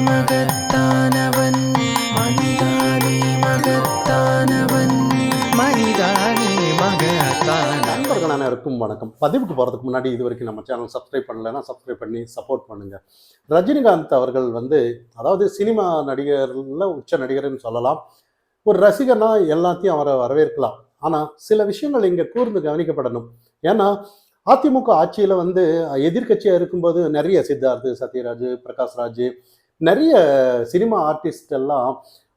மகத்தானவன் மனிதானே மகத்தானவன் மனிதானே மகத்தானவன். நண்பர்கள் அனைவருக்கும் வணக்கம். பதிவுக்கு போகிறதுக்கு முன்னாடி இது வரைக்கும் நம்ம சேனல் சப்ஸ்கிரைப் பண்ணலைன்னா சப்ஸ்கிரைப் பண்ணி சப்போர்ட் பண்ணுங்கள். ரஜினிகாந்த் அவர்கள் அதாவது சினிமா நடிகர்ல உச்ச நடிகர்னு சொல்லலாம். ஒரு ரசிகனா எல்லாத்தையும் அவரை வரவேற்கலாம். ஆனால் சில விஷயங்கள் இங்கே கூர்ந்து கவனிக்கப்படணும். ஏன்னா அதிமுக ஆட்சியில் எதிர்கட்சியாக இருக்கும்போது நிறைய சித்தார்த்து, சத்யராஜ், பிரகாஷ்ராஜ், நிறைய சினிமா ஆர்டிஸ்ட் எல்லாம்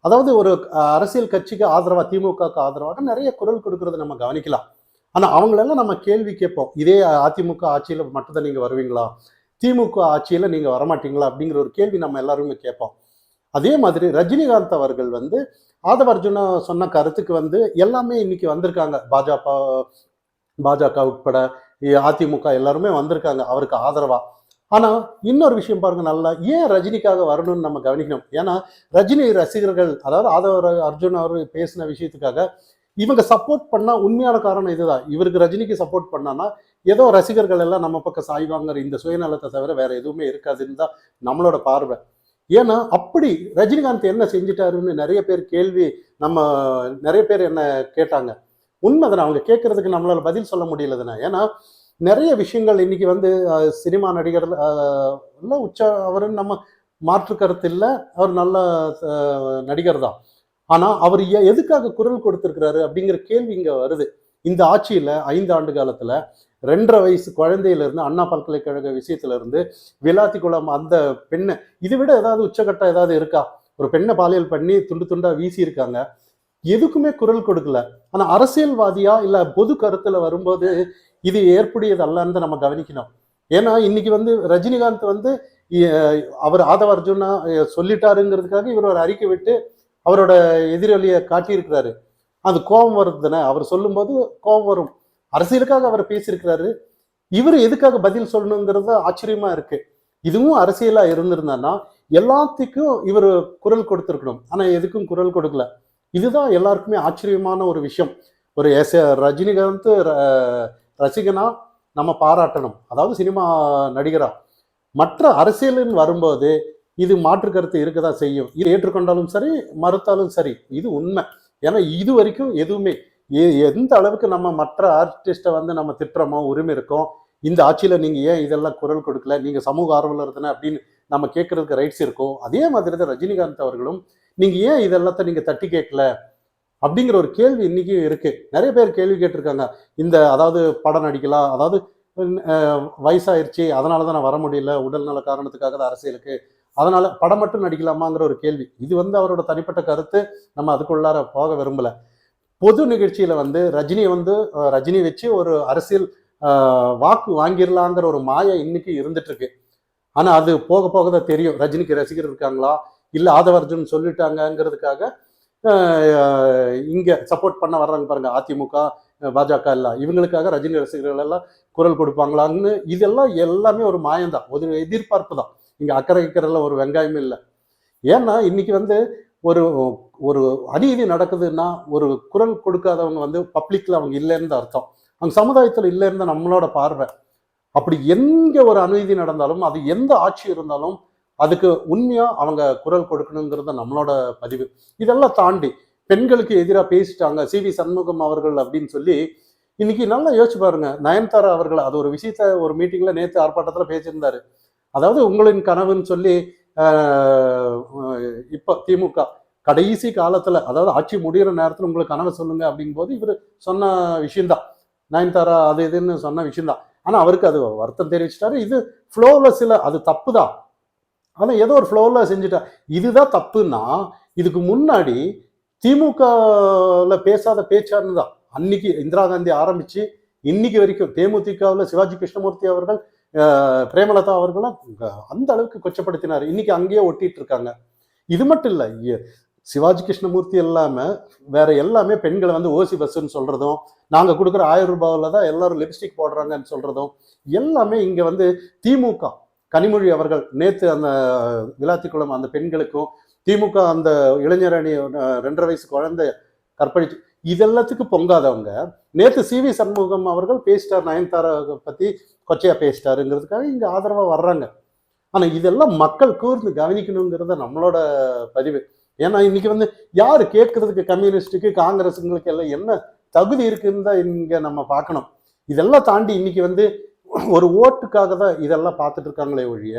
அதாவது ஒரு அரசியல் கட்சிக்கு ஆதரவாக, திமுகவுக்கு ஆதரவாக நிறைய குரல் கொடுக்கறத நம்ம கவனிக்கலாம். ஆனால் அவங்களெல்லாம் நம்ம கேள்வி கேட்போம். இதே அதிமுக ஆட்சியில் மட்டும்தான் நீங்கள் வருவீங்களா, திமுக ஆட்சியில் நீங்கள் வரமாட்டீங்களா அப்படிங்கிற ஒரு கேள்வி நம்ம எல்லாருமே கேட்போம். அதே மாதிரி ரஜினிகாந்த் அவர்கள் ஆதவ அர்ஜுனா சொன்ன கருத்துக்கு எல்லாமே இன்னைக்கு வந்திருக்காங்க. பாஜக உட்பட அதிமுக எல்லாருமே வந்திருக்காங்க அவருக்கு ஆதரவா. ஆனா இன்னொரு விஷயம் பாருங்க, நல்லா ஏன் ரஜினிக்காக வரணும்னு நம்ம கவனிக்கணும். ஏன்னா ரஜினி ரசிகர்கள், அதாவது ஆதவ அர்ஜுன் அவர் பேசின விஷயத்துக்காக இவங்க சப்போர்ட் பண்ணா உண்மையான காரணம் இதுதான். இவருக்கு ரஜினிக்கு சப்போர்ட் பண்ணானா ஏதோ ரசிகர்கள் எல்லாம் நம்ம பக்கம் சாய்வாங்கிற இந்த சுயநலத்தை தவிர வேற எதுவுமே இருக்காதுன்னு தான் நம்மளோட பார்வை. ஏன்னா அப்படி ரஜினிகாந்த் என்ன செஞ்சிட்டாருன்னு நிறைய பேர் நிறைய பேர் என்ன கேட்டாங்க. உண்மைதானே, அவங்க கேட்கறதுக்கு நம்மளால பதில் சொல்ல முடியலதுண்ணா. ஏன்னா நிறைய விஷயங்கள் இன்னைக்கு சினிமா நடிகர் உச்ச அவருன்னு நம்ம மாற்று கருத்து இல்லை, அவர் நல்ல நடிகர் தான். ஆனா அவர் எதுக்காக குரல் கொடுத்திருக்கிறாரு அப்படிங்கிற கேள்வி இங்க வருது. இந்த ஆட்சியில 5 ஆண்டு காலத்துல 2.5 வயசு குழந்தையில இருந்து, அண்ணா பல்கலைக்கழக விஷயத்துல இருந்து, விளாத்திக்குளம் அந்த பெண்ணை இதை விட ஏதாவது உச்சகட்டம் ஏதாவது இருக்கா? ஒரு பெண்ணை பாலியல் பண்ணி துண்டு துண்டா வீசி இருக்காங்க. எதுக்குமே குரல் கொடுக்கல. ஆனா அரசியல்வாதியா இல்ல பொது கருத்துல வரும்போது இது ஏற்புடையது அல்லன்னு நம்ம கவனிக்கணும். ஏன்னா இன்னைக்கு ரஜினிகாந்த் அவர் ஆதவ அர்ஜுனா சொல்லிட்டாருங்கிறதுக்காக இவர் ஒரு அறிக்கை விட்டு அவரோட எதிரொலியை காட்டியிருக்கிறாரு. அது கோபம் வருது தானே. அவர் சொல்லும் போது கோபம் வரும். அரசியலுக்காக அவர் பேசியிருக்கிறாரு. இவர் எதுக்காக பதில் சொல்லணுங்கிறது ஆச்சரியமா இருக்கு. இதுவும் அரசியலா இருந்திருந்தான்னா எல்லாத்துக்கும் இவர் குரல் கொடுத்திருக்கணும். ஆனா எதுக்கும் குரல் கொடுக்கல. இதுதான் எல்லாருக்குமே ஆச்சரியமான ஒரு விஷயம். ஒரு ரஜினிகாந்த் ரசிகனா நம்ம பாராட்டணும், அதாவது சினிமா நடிகரா. மற்ற அரசியலின் வரும்போது இது மாற்று கருத்து இருக்கதான் செய்யும். இது ஏற்றுக்கொண்டாலும் சரி, மறுத்தாலும் சரி, இது உண்மை. ஏன்னா இது வரைக்கும் எதுவுமே எந்த அளவுக்கு நம்ம மற்ற ஆர்டிஸ்டை நம்ம திட்டுறோமோ, உரிமை இருக்கோம். இந்த ஆட்சியில நீங்க ஏன் இதெல்லாம் குரல் கொடுக்கல, நீங்க சமூக ஆர்வலர் தானே அப்படின்னு நம்ம கேட்கறதுக்கு ரைட்ஸ் இருக்கும். அதே மாதிரி தான் ரஜினிகாந்த் அவர்களும் நீங்க ஏன் இதெல்லாத்த நீங்க தட்டி கேட்கல அப்படிங்கிற ஒரு கேள்வி இன்னைக்கு இருக்கு. நிறைய பேர் கேள்வி கேட்டிருக்காங்க. அதாவது படம் நடிக்கலாம், அதாவது வயசாயிருச்சு அதனாலதான் நான் வர முடியல, உடல்நல காரணத்துக்காக தான் அரசியலுக்கு, அதனால படம் மட்டும் நடிக்கலாமாங்கிற ஒரு கேள்வி. இது அவரோட தனிப்பட்ட கருத்து. நம்ம அதுக்குள்ளார போக விரும்பல. பொது நிகழ்ச்சியில ரஜினி வச்சு ஒரு அரசியல் வாக்கு வாங்கிடலாங்கிற ஒரு மாயை இன்னைக்கு இருந்துட்டு இருக்கு. ஆனா அது போக போக தான் தெரியும் ரஜினிக்கு ரசிகர் இருக்காங்களா இல்ல ஆதவ அர்ஜுன் சொல்லிட்டாங்கிறதுக்காக இங்க சப்போர்ட் பண்ண வர்றாங்க பாருங்க, அதிமுக, பாஜக எல்லாம். இவங்களுக்காக ரஜினி ரசிகர்கள் எல்லாம் குரல் கொடுப்பாங்களான்னு இதெல்லாம் எல்லாமே ஒரு மாயம்தான், ஒரு எதிர்பார்ப்பு தான். இங்க அக்கறை இக்கறைல ஒரு வெங்காயமே இல்லை. ஏன்னா இன்னைக்கு ஒரு ஒரு அநீதி நடக்குதுன்னா ஒரு குரல் கொடுக்காதவங்க பப்ளிக்ல அவங்க இல்லைன்னு அர்த்தம். அவங்க சமுதாயத்துல இல்லைன்னு நம்மளோட பார்வை. அப்படி எங்க ஒரு அநீதி நடந்தாலும், அது எந்த ஆட்சி இருந்தாலும் அதுக்கு உண்மையா அவங்க குரல் கொடுக்கணுங்கிறத நம்மளோட பதிவு. இதெல்லாம் தாண்டி பெண்களுக்கு எதிராக பேசிட்டாங்க சி.வி. சண்முகம் அவர்கள் அப்படின்னு சொல்லி இன்னைக்கு நல்லா யோசிச்சு பாருங்க. நயன்தாரா அவர்கள் அது ஒரு விஷயத்த ஒரு மீட்டிங்ல நேற்று ஆர்ப்பாட்டத்துல பேசியிருந்தாரு. அதாவது உங்களின் கனவுன்னு சொல்லி இப்ப திமுக கடைசி காலத்துல, அதாவது ஆட்சி முடிகிற நேரத்துல உங்களுக்கு கனவை சொல்லுங்க அப்படிங்கும் போது இவர் சொன்ன விஷயம்தான். நயன்தாரா அது இதுன்னு சொன்ன விஷயம்தான். ஆனா அவருக்கு அது வருத்தம் தெரிவிச்சிட்டாரு. இது ஃப்ளோல அது தப்பு தான். ஆனா ஏதோ ஒரு ஃப்ளோல செஞ்சுட்டா. இதுதான் தப்புன்னா இதுக்கு முன்னாடி திமுகல பேசாத பேச்சாருன்னு தான். அன்னைக்கு இந்திரா காந்தி ஆரம்பிச்சு இன்னைக்கு வரைக்கும் தேமுதிகவில் சிவாஜி கிருஷ்ணமூர்த்தி அவர்கள், பிரேமலதா அவர்களும் அந்த அளவுக்கு கொச்சப்படுத்தினார். இன்னைக்கு அங்கேயே ஒட்டிட்டு இருக்காங்க. இது மட்டும் இல்ல, சிவாஜி கிருஷ்ணமூர்த்தி எல்லாமே வேற எல்லாமே பெண்களை ஓசி பஸ்ன்னு சொல்றதும், நாங்க கொடுக்குற 1000 ரூபாயில தான் எல்லாரும் லிப்ஸ்டிக் போடுறாங்கன்னு சொல்றதும் எல்லாமே இங்க திமுக கனிமொழி அவர்கள் நேற்று அந்த விளாத்திக்குளம் அந்த பெண்களுக்கும், திமுக அந்த இளைஞர் அணி 2.5 வயசு குழந்தை கற்பழிச்சு இதெல்லாத்துக்கும் பொங்காதவங்க நேற்று சி.வி. சண்முகம் அவர்கள் பேசிட்டார், நயன்தாரா பத்தி கொச்சையா பேசிட்டாருங்கிறதுக்காக இங்க ஆதரவா வர்றாங்க. ஆனா இதெல்லாம் மக்கள் கூர்ந்து கவனிக்கணுங்கிறத நம்மளோட பதிவு. ஏன்னா இன்னைக்கு வந்து யாரு கேட்கறதுக்கு கம்யூனிஸ்டுக்கு காங்கிரஸுங்களுக்கு எல்லாம் என்ன தகுதி இருக்குன்னு தான் இங்க நம்ம பார்க்கணும். இதெல்லாம் தாண்டி இன்னைக்கு வந்து ஒரு ஓட்டுக்காக தான் இதெல்லாம் பார்த்துட்டு இருக்காங்களே ஒழிய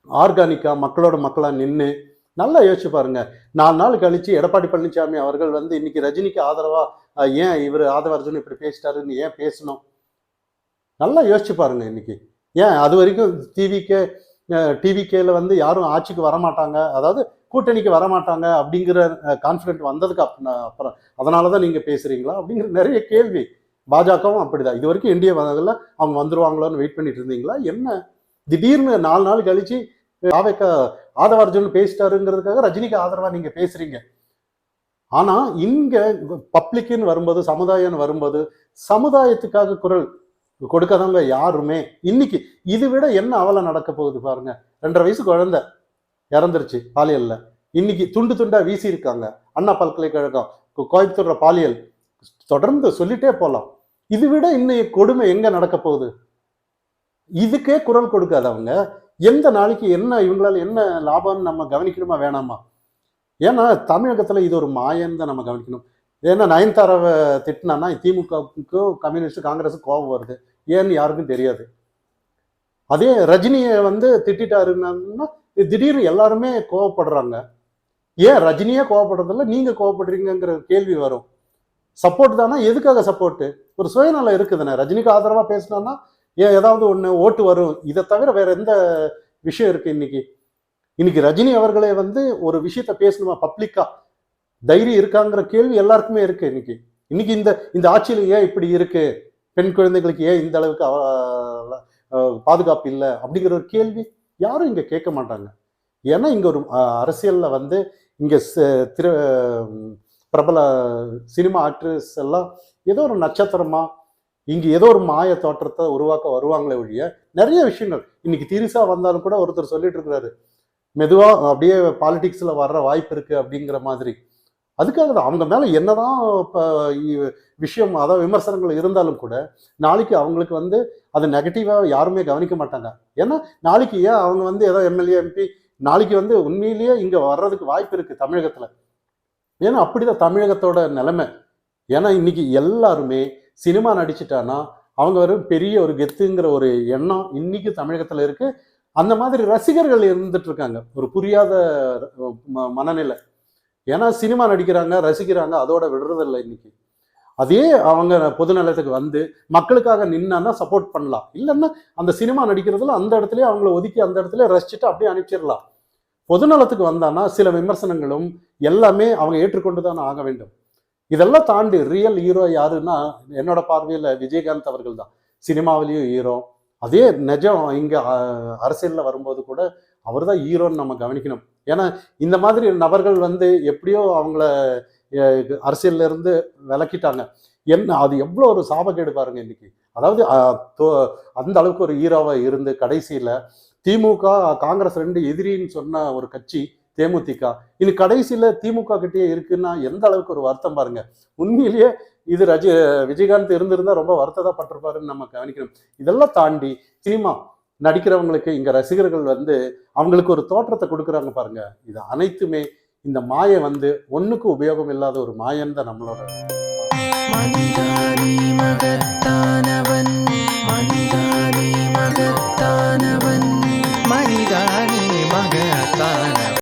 ஆர்கானிக்கா மக்களோட மக்களா நின்று நல்லா யோசிச்சு பாருங்க. 4 நாள் கழிச்சு எடப்பாடி பழனிசாமி அவர்கள் வந்து இன்னைக்கு ரஜினிக்கு ஆதரவா ஏன் இவர் ஆதவ அர்ஜுன் இப்படி பேசிட்டாருன்னு ஏன் பேசணும்? நல்லா யோசிச்சு பாருங்க இன்னைக்கு. ஏன் அது வரைக்கும் டிவிகேல வந்து யாரும் ஆட்சிக்கு வரமாட்டாங்க, அதாவது கூட்டணிக்கு வரமாட்டாங்க அப்படிங்கிற கான்ஃபிடென்ட் வந்ததுக்கு அப்புறம் அதனாலதான் நீங்க பேசுறீங்களா அப்படிங்கிற நிறைய கேள்வி. பாஜகவும் அப்படிதான். இது வரைக்கும் இந்திய வகையில் அவங்க வந்துருவாங்களோன்னு வெயிட் பண்ணிட்டு இருந்தீங்களா என்ன? திடீர்னு 4 நாள் கழிச்சு தாவேக்க ஆதவ அர்ஜுன் பேசிட்டாருங்கிறதுக்காக ரஜினிக்கு ஆதரவா நீங்க பேசுறீங்க. ஆனா இங்க பப்ளிக்னு வரும்போது, சமுதாயம்னு வரும்போது சமுதாயத்துக்காக குரல் கொடுக்காதவங்க யாருமே இன்னைக்கு இதை விட என்ன அவலம் நடக்க போகுது பாருங்க. 2.5 வயசு குழந்தை இறந்துருச்சு பாலியல்ல. இன்னைக்கு துண்டு துண்டா வீசி இருக்காங்க. அண்ணா பல்கலைக்கழகம், கோயம்புத்தூர்ல பாலியல், தொடர்ந்து சொல்லிட்டே போலாம். இது விட இன்னும் கொடுமை எங்க நடக்க போகுது? இதுக்கே குரல் கொடுக்காதவங்க எந்த நாளைக்கு என்ன இவங்களால என்ன லாபம்னு நம்ம கவனிக்கணுமா வேணாமா? ஏன்னா தமிழகத்துல இது ஒரு மாயன்னு தான் நம்ம கவனிக்கணும். ஏன்னா நயன்தாராவை திட்டினான்னா திமுகவுக்கும் கம்யூனிஸ்ட் காங்கிரஸுக்கு கோபம் வருது. ஏன்னு யாருக்கும் தெரியாது. அதே ரஜினியை வந்து திட்டாருன்னா திடீர்னு எல்லாருமே கோவப்படுறாங்க. ஏன் ரஜினியே கோவப்படுறதில்ல, நீங்க கோவப்படுறீங்கிற கேள்வி வரும். சப்போர்ட் தானா? எதுக்காக சப்போர்ட்? ஒரு சுயநலம் இருக்குதுண்ணே. ரஜினிக்கு ஆதரவா பேசினான்னா ஏன் ஏதாவது ஒண்ணு ஓட்டு வரும். இதை தவிர வேற எந்த விஷயம் இருக்கு இன்னைக்கு? இன்னைக்கு ரஜினி அவர்களே வந்து ஒரு விஷயத்த பேசணுமா பப்ளிக்கா தைரியம் இருக்காங்கிற கேள்வி எல்லாருக்குமே இருக்கு. இன்னைக்கு இந்த ஆட்சியில ஏன் இப்படி இருக்கு, பெண் குழந்தைகளுக்கு ஏன் இந்த அளவுக்கு பாதுகாப்பு இல்லை அப்படிங்கிற ஒரு கேள்வி யாரும் இங்க கேட்க மாட்டாங்க. ஏன்னா இங்க ஒரு அரசியல்ல வந்து இங்க திரு பிரபல சினிமா ஆக்ட்ரஸ் எல்லாம் ஏதோ ஒரு நட்சத்திரமா இங்க ஏதோ ஒரு மாய தோற்றத்தை உருவாக்க வருவாங்களே ஒழிய நிறைய விஷயங்கள் இன்னைக்கு திரிசா வந்தாலும் கூட ஒருத்தர் சொல்லிட்டு இருக்கிறாரு, மெதுவா அப்படியே பாலிடிக்ஸ்ல வர்ற வாய்ப்பு இருக்கு அப்படிங்கிற மாதிரி. அதுக்காக தான் அவங்க மேல என்னதான் விஷயம், அதாவது விமர்சனங்கள் இருந்தாலும் கூட நாளைக்கு அவங்களுக்கு வந்து அது நெகட்டிவா யாருமே கவனிக்க மாட்டாங்க. ஏன்னா நாளைக்கு ஏன் அவங்க வந்து ஏதோ எம்எல்ஏ எம்பி நாளைக்கு வந்து உண்மையிலேயே இங்க வர்றதுக்கு வாய்ப்பு இருக்கு தமிழகத்துல. ஏன்னா அப்படிதான் தமிழகத்தோட நிலைமை. ஏன்னா இன்னைக்கு எல்லாருமே சினிமா நடிச்சுட்டானா அவங்க ஒரு பெரிய ஒரு கெத்துங்கிற ஒரு எண்ணம் இன்னைக்கு தமிழகத்துல இருக்கு. அந்த மாதிரி ரசிகர்கள் இருந்துட்டு இருக்காங்க, ஒரு புரியாத மனநிலை. ஏன்னா சினிமா நடிக்கிறாங்க, ரசிக்கிறாங்க, அதோட விடுறதில்லை இன்னைக்கு. அதே அவங்க பொது நலத்துக்கு வந்து மக்களுக்காக நின்னா சப்போர்ட் பண்ணலாம். இல்லைன்னா அந்த சினிமா நடிக்கிறதுல அந்த இடத்துல அவங்கள ஒதுக்கி அந்த இடத்துல ரசிச்சுட்டு அப்படியே அனுப்பிச்சிடலாம். பொது நலத்துக்கு வந்தானா சில விமர்சனங்களும் எல்லாமே அவங்க ஏற்றுக்கொண்டு தான் ஆக வேண்டும். இதெல்லாம் தாண்டி ரியல் ஹீரோ யாருன்னா என்னோட பார்வையில் விஜயகாந்த் அவர்கள் தான் சினிமாவிலையும் ஹீரோ. அதே நிஜம் இங்க அரசியல்ல வரும்போது கூட அவர் தான் ஹீரோன்னு நம்ம கவனிக்கணும். ஏன்னா இந்த மாதிரி நபர்கள் வந்து எப்படியோ அவங்கள அரசியல்ல இருந்து விலக்கிட்டாங்க. என்ன அது எவ்வளோ ஒரு சாபக்கேடு பாருங்க இன்னைக்கு. அதாவது அந்த அளவுக்கு ஒரு ஹீரோவா இருந்து கடைசியில திமுக காங்கிரஸ் 2 எதிரின்னு சொன்ன ஒரு கட்சி தேமுதிக இன்னைக்கு கடைசியில திமுக கிட்டே இருக்குன்னா எந்த அளவுக்கு ஒரு வருத்தம் பாருங்க. உண்மையிலேயே இது விஜயகாந்த் இருந்திருந்தா ரொம்ப வருத்ததான் பட்டிருப்பாருன்னு நம்ம கவனிக்கணும். இதெல்லாம் தாண்டி சினிமா நடிக்கிறவங்களுக்கு இங்க ரசிகர்கள் வந்து அவங்களுக்கு ஒரு தோற்றத்தை கொடுக்குறாங்க பாருங்க. இது அனைத்துமே இந்த மாயை வந்து ஒண்ணுக்கு உபயோகம் இல்லாத ஒரு மாயன் தான் நம்மளோட. மனிதானி மகத்தானவன், மனிதானி மகத்தானவன், மனிதானி மகத்தானவன்.